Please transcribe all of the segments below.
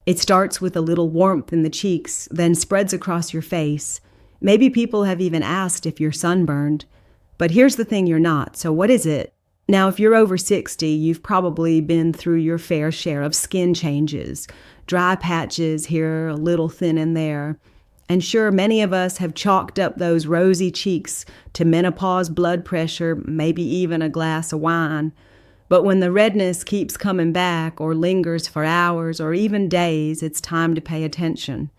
It starts with a little warmth in the cheeks, then spreads across your face. Maybe people have even asked if you're sunburned. But here's the thing, you're not. So what is it? Now, if you're over 60, you've probably been through your fair share of skin changes. Dry patches here, a little thin in there. And sure, many of us have chalked up those rosy cheeks to menopause, blood pressure, maybe even a glass of wine. But when the redness keeps coming back or lingers for hours or even days, it's time to pay attention.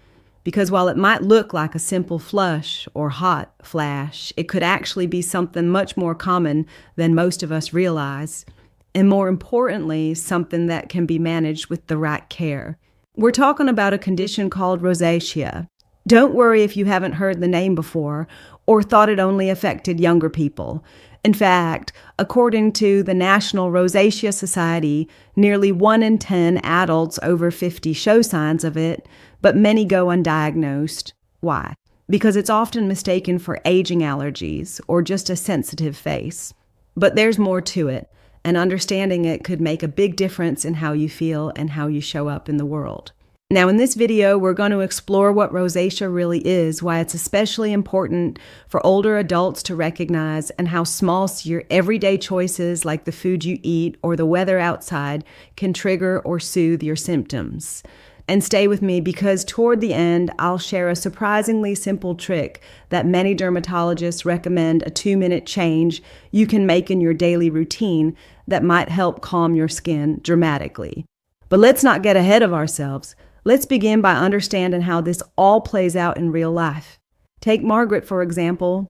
Because while it might look like a simple flush or hot flash, it could actually be something much more common than most of us realize. And more importantly, something that can be managed with the right care. We're talking about a condition called rosacea. Don't worry if you haven't heard the name before or thought it only affected younger people. In fact, according to the National Rosacea Society, nearly 1 in 10 adults over 50 show signs of it, but many go undiagnosed. Why? Because it's often mistaken for aging allergies or just a sensitive face. But there's more to it, and understanding it could make a big difference in how you feel and how you show up in the world. Now, in this video, we're going to explore what rosacea really is, why it's especially important for older adults to recognize, and how small your everyday choices like the food you eat or the weather outside can trigger or soothe your symptoms. And stay with me because toward the end, I'll share a surprisingly simple trick that many dermatologists recommend, a 2-minute change you can make in your daily routine that might help calm your skin dramatically. But let's not get ahead of ourselves. Let's begin by understanding how this all plays out in real life. Take Margaret, for example.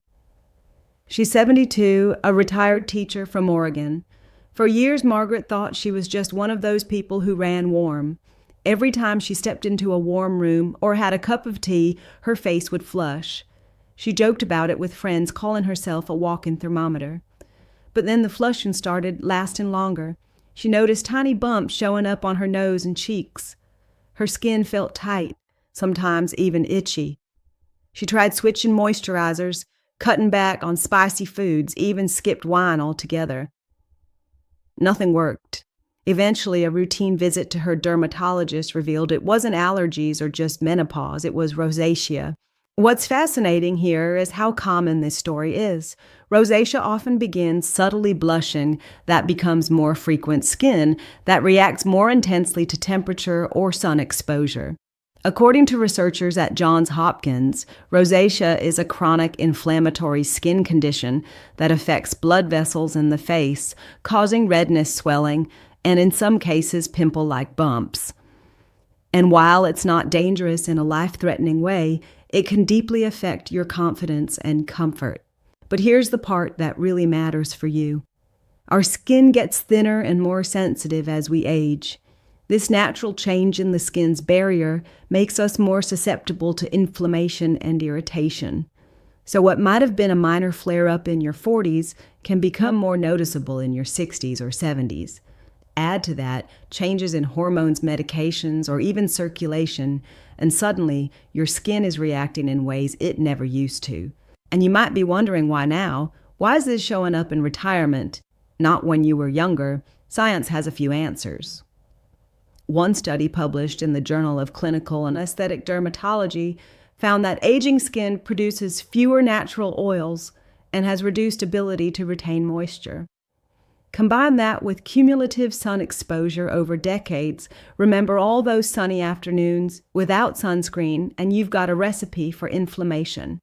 She's 72, a retired teacher from Oregon. For years, Margaret thought she was just one of those people who ran warm. Every time she stepped into a warm room or had a cup of tea, her face would flush. She joked about it with friends, calling herself a walking thermometer. But then the flushing started lasting longer. She noticed tiny bumps showing up on her nose and cheeks. Her skin felt tight, sometimes even itchy. She tried switching moisturizers, cutting back on spicy foods, even skipped wine altogether. Nothing worked. Eventually, a routine visit to her dermatologist revealed it wasn't allergies or just menopause, it was rosacea. What's fascinating here is how common this story is. Rosacea often begins subtly blushing, that becomes more frequent skin, that reacts more intensely to temperature or sun exposure. According to researchers at Johns Hopkins, rosacea is a chronic inflammatory skin condition that affects blood vessels in the face, causing redness, swelling, and in some cases pimple-like bumps. And while it's not dangerous in a life-threatening way, it can deeply affect your confidence and comfort. But here's the part that really matters for you. Our skin gets thinner and more sensitive as we age. This natural change in the skin's barrier makes us more susceptible to inflammation and irritation. So what might have been a minor flare-up in your 40s can become more noticeable in your 60s or 70s. Add to that changes in hormones, medications, or even circulation, and suddenly your skin is reacting in ways it never used to. And you might be wondering why now. Why is this showing up in retirement? Not when you were younger. Science has a few answers. One study published in the Journal of Clinical and Aesthetic Dermatology found that aging skin produces fewer natural oils and has reduced ability to retain moisture. Combine that with cumulative sun exposure over decades. Remember all those sunny afternoons without sunscreen, and you've got a recipe for inflammation.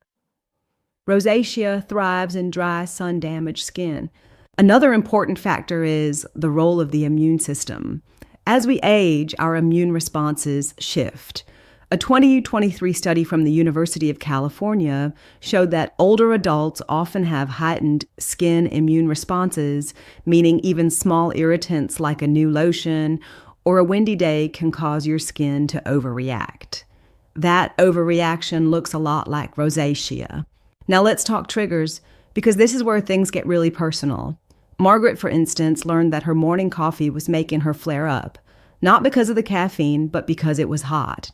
Rosacea thrives in dry, sun-damaged skin. Another important factor is the role of the immune system. As we age, our immune responses shift. A 2023 study from the University of California showed that older adults often have heightened skin immune responses, meaning even small irritants like a new lotion or a windy day can cause your skin to overreact. That overreaction looks a lot like rosacea. Now let's talk triggers, because this is where things get really personal. Margaret, for instance, learned that her morning coffee was making her flare up, not because of the caffeine, but because it was hot.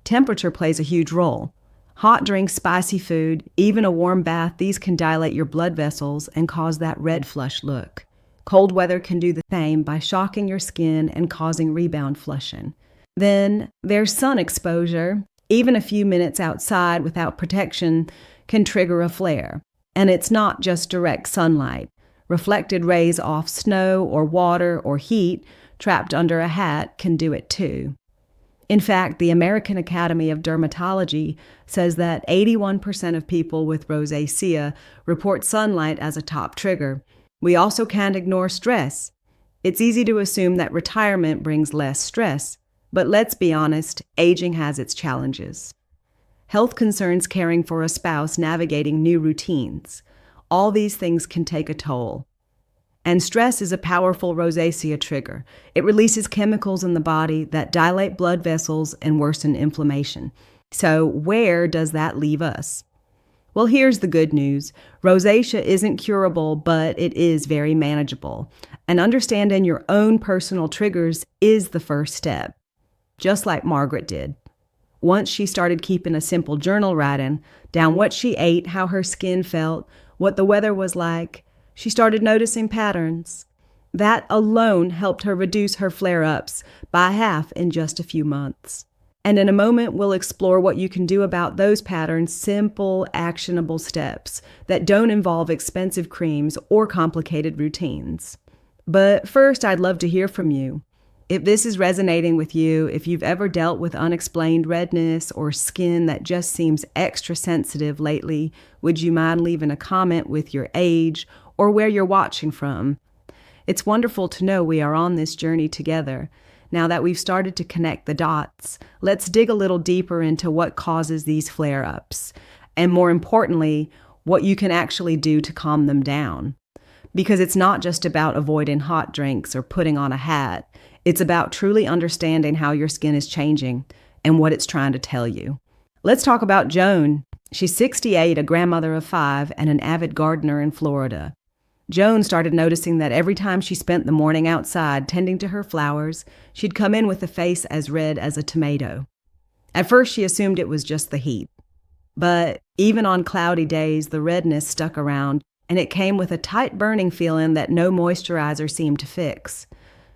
Temperature plays a huge role. Hot drinks, spicy food, even a warm bath, these can dilate your blood vessels and cause that red flush look. Cold weather can do the same by shocking your skin and causing rebound flushing. Then there's sun exposure. Even a few minutes outside without protection can trigger a flare. And it's not just direct sunlight. Reflected rays off snow or water or heat trapped under a hat can do it too. In fact, the American Academy of Dermatology says that 81% of people with rosacea report sunlight as a top trigger. We also can't ignore stress. It's easy to assume that retirement brings less stress, but let's be honest, aging has its challenges. Health concerns, caring for a spouse, navigating new routines. All these things can take a toll. And stress is a powerful rosacea trigger. It releases chemicals in the body that dilate blood vessels and worsen inflammation. So where does that leave us? Well, here's the good news. Rosacea isn't curable, but it is very manageable. And understanding your own personal triggers is the first step, just like Margaret did. Once she started keeping a simple journal writing down what she ate, how her skin felt, what the weather was like, she started noticing patterns. That alone helped her reduce her flare-ups by half in just a few months. And in a moment, we'll explore what you can do about those patterns, simple, actionable steps that don't involve expensive creams or complicated routines. But first, I'd love to hear from you. If this is resonating with you, if you've ever dealt with unexplained redness or skin that just seems extra sensitive lately, would you mind leaving a comment with your age or where you're watching from? It's wonderful to know we are on this journey together. Now that we've started to connect the dots, let's dig a little deeper into what causes these flare-ups, and more importantly, what you can actually do to calm them down. Because it's not just about avoiding hot drinks or putting on a hat. It's about truly understanding how your skin is changing and what it's trying to tell you. Let's talk about Joan. She's 68, a grandmother of 5, and an avid gardener in Florida. Joan started noticing that every time she spent the morning outside tending to her flowers, she'd come in with a face as red as a tomato. At first, she assumed it was just the heat. But even on cloudy days, the redness stuck around, and it came with a tight burning feeling that no moisturizer seemed to fix.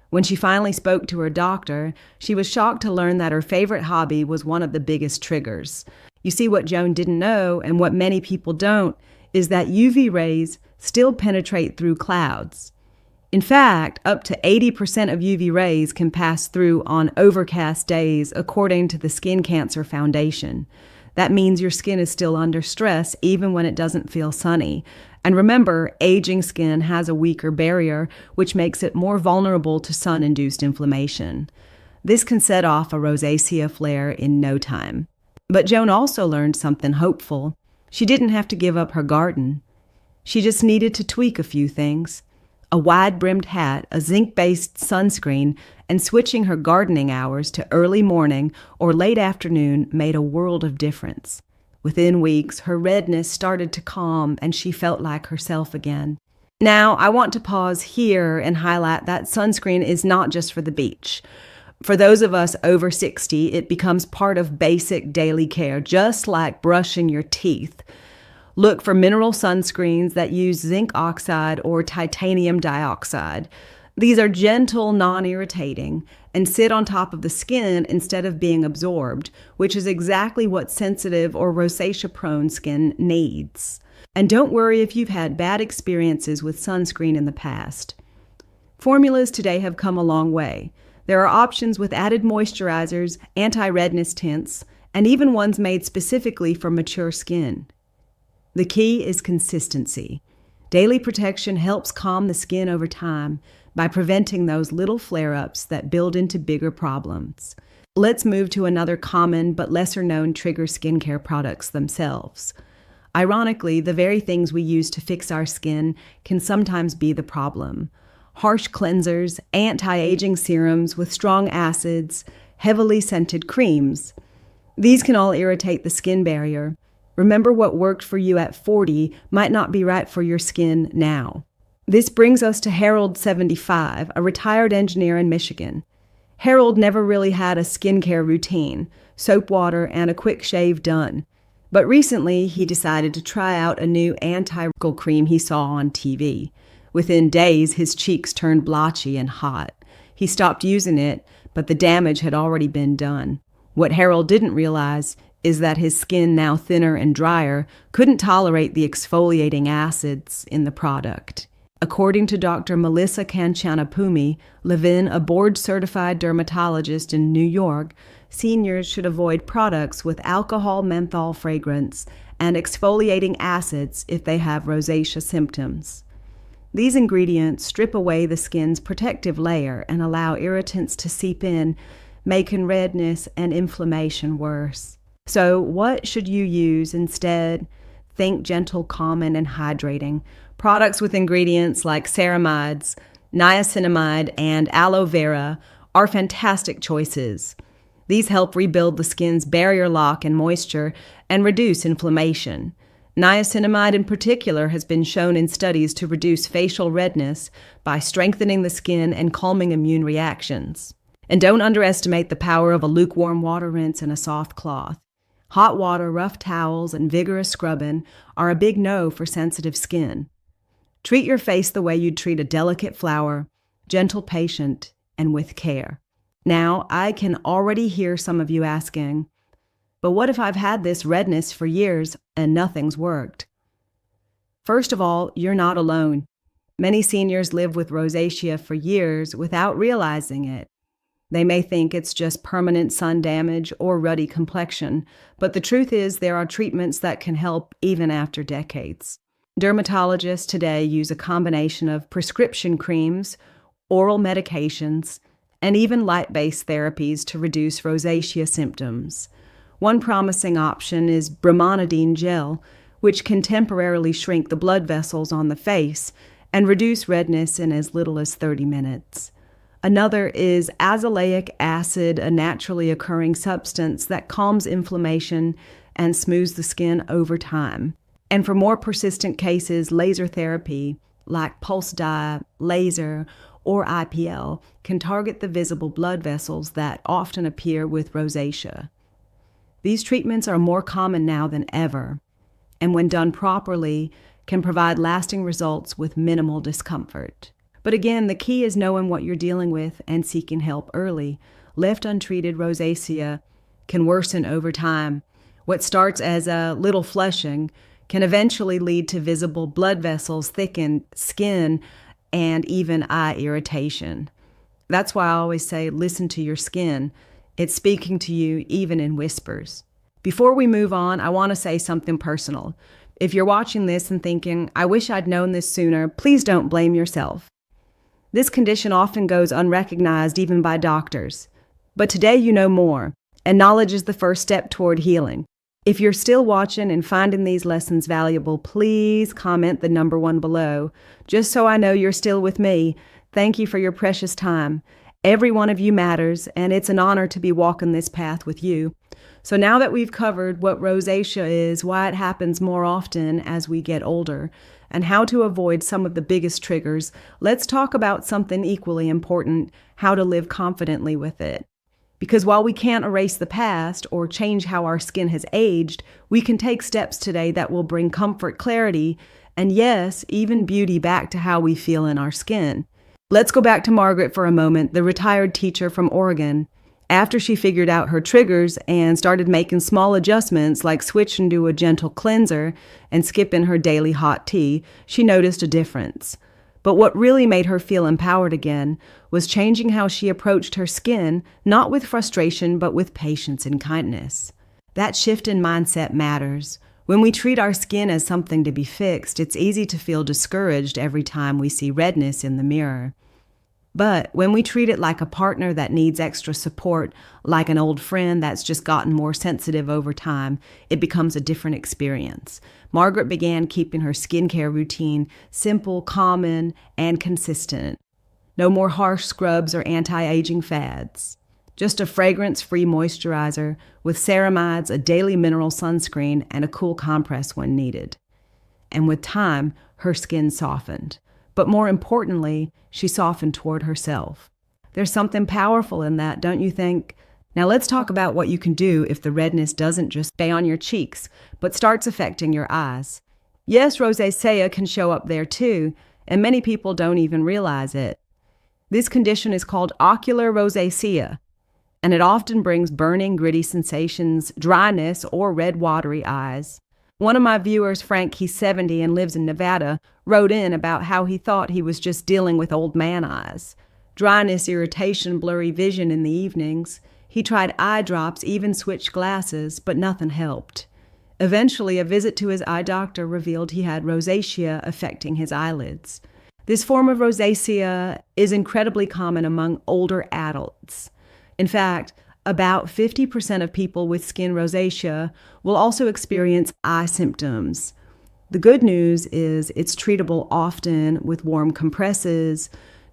When she finally spoke to her doctor, she was shocked to learn that her favorite hobby was one of the biggest triggers. You see, what Joan didn't know, and what many people don't, is that UV rays still penetrate through clouds. In fact, up to 80% of UV rays can pass through on overcast days, according to the Skin Cancer Foundation. That means your skin is still under stress even when it doesn't feel sunny. And remember, aging skin has a weaker barrier, which makes it more vulnerable to sun-induced inflammation. This can set off a rosacea flare in no time. But Joan also learned something hopeful. She didn't have to give up her garden. She just needed to tweak a few things. A wide-brimmed hat, a zinc-based sunscreen, and switching her gardening hours to early morning or late afternoon made a world of difference. Within weeks, her redness started to calm and she felt like herself again. Now, I want to pause here and highlight that sunscreen is not just for the beach. For those of us over 60, it becomes part of basic daily care, just like brushing your teeth. Look for mineral sunscreens that use zinc oxide or titanium dioxide. These are gentle, non-irritating, and sit on top of the skin instead of being absorbed, which is exactly what sensitive or rosacea-prone skin needs. And don't worry if you've had bad experiences with sunscreen in the past. Formulas today have come a long way. There are options with added moisturizers, anti-redness tints, and even ones made specifically for mature skin. The key is consistency. Daily protection helps calm the skin over time by preventing those little flare-ups that build into bigger problems. Let's move to another common but lesser-known trigger skincare products themselves. Ironically, the very things we use to fix our skin can sometimes be the problem. Harsh cleansers, anti-aging serums with strong acids, heavily scented creams. These can all irritate the skin barrier. Remember, what worked for you at 40 might not be right for your skin now. This brings us to Harold, 75, a retired engineer in Michigan. Harold never really had a skincare routine, soap water and a quick shave done. But recently, he decided to try out a new anti-wrinkle cream he saw on TV. Within days, his cheeks turned blotchy and hot. He stopped using it, but the damage had already been done. What Harold didn't realize is that his skin, now thinner and drier, couldn't tolerate the exfoliating acids in the product. According to Dr. Melissa Kanchanapumi, Levin, a board-certified dermatologist in New York, seniors should avoid products with alcohol menthol fragrance and exfoliating acids if they have rosacea symptoms. These ingredients strip away the skin's protective layer and allow irritants to seep in, making redness and inflammation worse. So what should you use instead? Think gentle, calming, and hydrating. Products with ingredients like ceramides, niacinamide, and aloe vera are fantastic choices. These help rebuild the skin's barrier lock and moisture and reduce inflammation. Niacinamide in particular has been shown in studies to reduce facial redness by strengthening the skin and calming immune reactions. And don't underestimate the power of a lukewarm water rinse and a soft cloth. Hot water, rough towels, and vigorous scrubbing are a big no for sensitive skin. Treat your face the way you'd treat a delicate flower, gentle, patient, and with care. Now, I can already hear some of you asking, but what if I've had this redness for years and nothing's worked? First of all, you're not alone. Many seniors live with rosacea for years without realizing it. They may think it's just permanent sun damage or ruddy complexion, but the truth is there are treatments that can help even after decades. Dermatologists today use a combination of prescription creams, oral medications, and even light-based therapies to reduce rosacea symptoms. One promising option is bromonidine gel, which can temporarily shrink the blood vessels on the face and reduce redness in as little as 30 minutes. Another is azelaic acid, a naturally occurring substance that calms inflammation and smooths the skin over time. And for more persistent cases, laser therapy, like pulse dye, laser, or IPL, can target the visible blood vessels that often appear with rosacea. These treatments are more common now than ever, and when done properly, can provide lasting results with minimal discomfort. But again, the key is knowing what you're dealing with and seeking help early. Left untreated, rosacea can worsen over time. What starts as a little flushing can eventually lead to visible blood vessels, thickened skin, and even eye irritation. That's why I always say, listen to your skin. It's speaking to you even in whispers. Before we move on, I want to say something personal. If you're watching this and thinking, I wish I'd known this sooner, please don't blame yourself. This condition often goes unrecognized even by doctors. But today you know more, and knowledge is the first step toward healing. If you're still watching and finding these lessons valuable, please comment the number 1 below. Just so I know you're still with me, thank you for your precious time. Every one of you matters, and it's an honor to be walking this path with you. So now that we've covered what rosacea is, why it happens more often as we get older, and how to avoid some of the biggest triggers, let's talk about something equally important, how to live confidently with it. Because while we can't erase the past or change how our skin has aged, we can take steps today that will bring comfort, clarity, and yes, even beauty back to how we feel in our skin. Let's go back to Margaret for a moment, the retired teacher from Oregon. After she figured out her triggers and started making small adjustments like switching to a gentle cleanser and skipping her daily hot tea, she noticed a difference. But what really made her feel empowered again was changing how she approached her skin, not with frustration, but with patience and kindness. That shift in mindset matters. When we treat our skin as something to be fixed, it's easy to feel discouraged every time we see redness in the mirror. But when we treat it like a partner that needs extra support, like an old friend that's just gotten more sensitive over time, it becomes a different experience. Margaret began keeping her skincare routine simple, common, and consistent. No more harsh scrubs or anti-aging fads. Just a fragrance-free moisturizer with ceramides, a daily mineral sunscreen, and a cool compress when needed. And with time, her skin softened. But more importantly, she softened toward herself. There's something powerful in that, don't you think? Now let's talk about what you can do if the redness doesn't just stay on your cheeks, but starts affecting your eyes. Yes, rosacea can show up there too, and many people don't even realize it. This condition is called ocular rosacea, and it often brings burning, gritty sensations, dryness, or red, watery eyes. One of my viewers, Frank, he's 70 and lives in Nevada, wrote in about how he thought he was just dealing with old man eyes. Dryness, irritation, blurry vision in the evenings. He tried eye drops, even switched glasses, but nothing helped. Eventually, a visit to his eye doctor revealed he had rosacea affecting his eyelids. This form of rosacea is incredibly common among older adults. In fact, about 50% of people with skin rosacea will also experience eye symptoms. The good news is it's treatable often with warm compresses,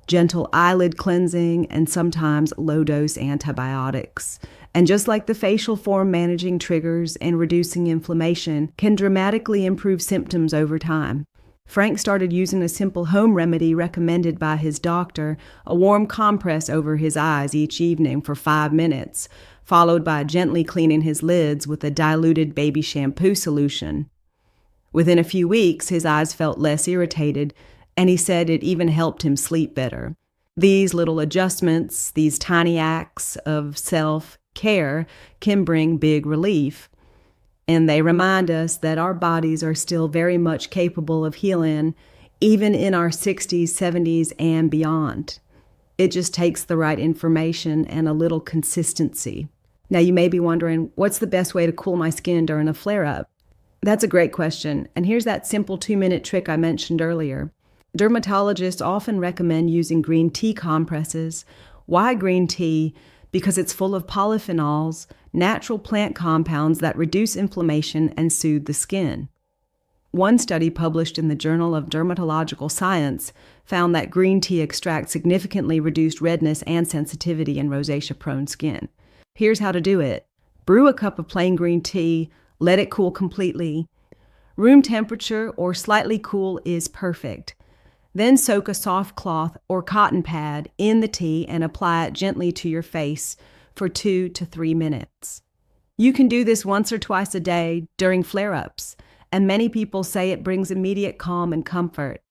gentle eyelid cleansing, and sometimes low-dose antibiotics. And just like the facial form, managing triggers and reducing inflammation can dramatically improve symptoms over time. Frank started using a simple home remedy recommended by his doctor, a warm compress over his eyes each evening for 5 minutes, followed by gently cleaning his lids with a diluted baby shampoo solution. Within a few weeks, his eyes felt less irritated, and he said it even helped him sleep better. These little adjustments, these tiny acts of self-care, can bring big relief. And they remind us that our bodies are still very much capable of healing, even in our 60s, 70s, and beyond. It just takes the right information and a little consistency. Now, you may be wondering, what's the best way to cool my skin during a flare-up? That's a great question, and here's that simple 2-minute trick I mentioned earlier. Dermatologists often recommend using green tea compresses. Why green tea? Because it's full of polyphenols, natural plant compounds that reduce inflammation and soothe the skin. One study published in the Journal of Dermatological Science found that green tea extract significantly reduced redness and sensitivity in rosacea-prone skin. Here's how to do it. Brew a cup of plain green tea, let it cool completely. Room temperature or slightly cool is perfect. Then soak a soft cloth or cotton pad in the tea and apply it gently to your face for 2 to 3 minutes. You can do this once or twice a day during flare-ups, and many people say it brings immediate calm and comfort.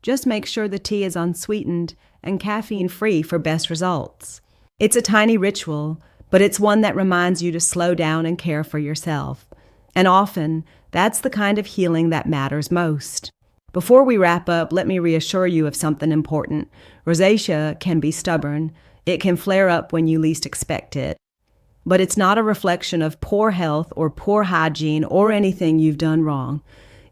Just make sure the tea is unsweetened and caffeine-free for best results. It's a tiny ritual, but it's one that reminds you to slow down and care for yourself. And often, that's the kind of healing that matters most. Before we wrap up, let me reassure you of something important. Rosacea can be stubborn. It can flare up when you least expect it. But it's not a reflection of poor health or poor hygiene or anything you've done wrong.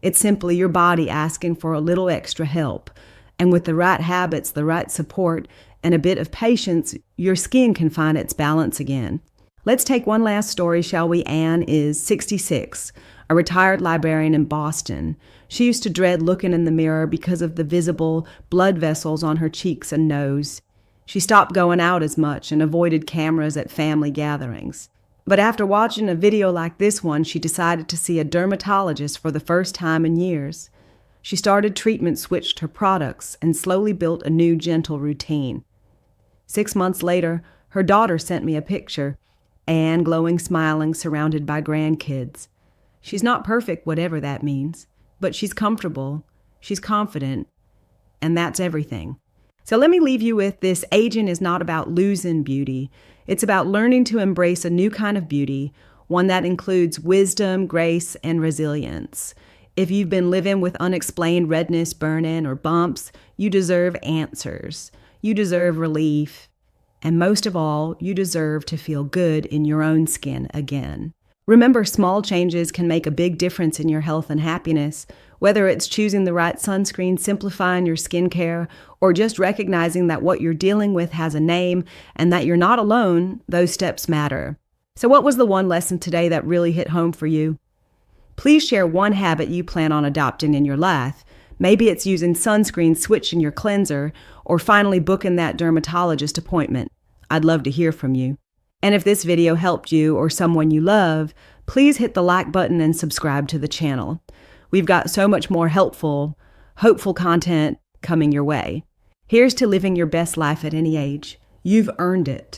It's simply your body asking for a little extra help. And with the right habits, the right support, and a bit of patience, your skin can find its balance again. Let's take one last story, shall we? Anne is 66, a retired librarian in Boston. She used to dread looking in the mirror because of the visible blood vessels on her cheeks and nose. She stopped going out as much and avoided cameras at family gatherings. But after watching a video like this one, she decided to see a dermatologist for the first time in years. She started treatment, switched her products, and slowly built a new gentle routine. 6 months later, her daughter sent me a picture, Anne glowing, smiling, surrounded by grandkids. She's not perfect, whatever that means, but she's comfortable, she's confident, and that's everything. So let me leave you with this: aging is not about losing beauty. It's about learning to embrace a new kind of beauty, one that includes wisdom, grace, and resilience. If you've been living with unexplained redness, burn-in, or bumps, you deserve answers. You deserve relief. And most of all, you deserve to feel good in your own skin again. Remember, small changes can make a big difference in your health and happiness, whether it's choosing the right sunscreen, simplifying your skincare, or just recognizing that what you're dealing with has a name and that you're not alone. Those steps matter. So what was the one lesson today that really hit home for you? Please share one habit you plan on adopting in your life. Maybe it's using sunscreen, switching your cleanser, or finally booking that dermatologist appointment. I'd love to hear from you. And if this video helped you or someone you love, please hit the like button and subscribe to the channel. We've got so much more helpful, hopeful content coming your way. Here's to living your best life at any age. You've earned it.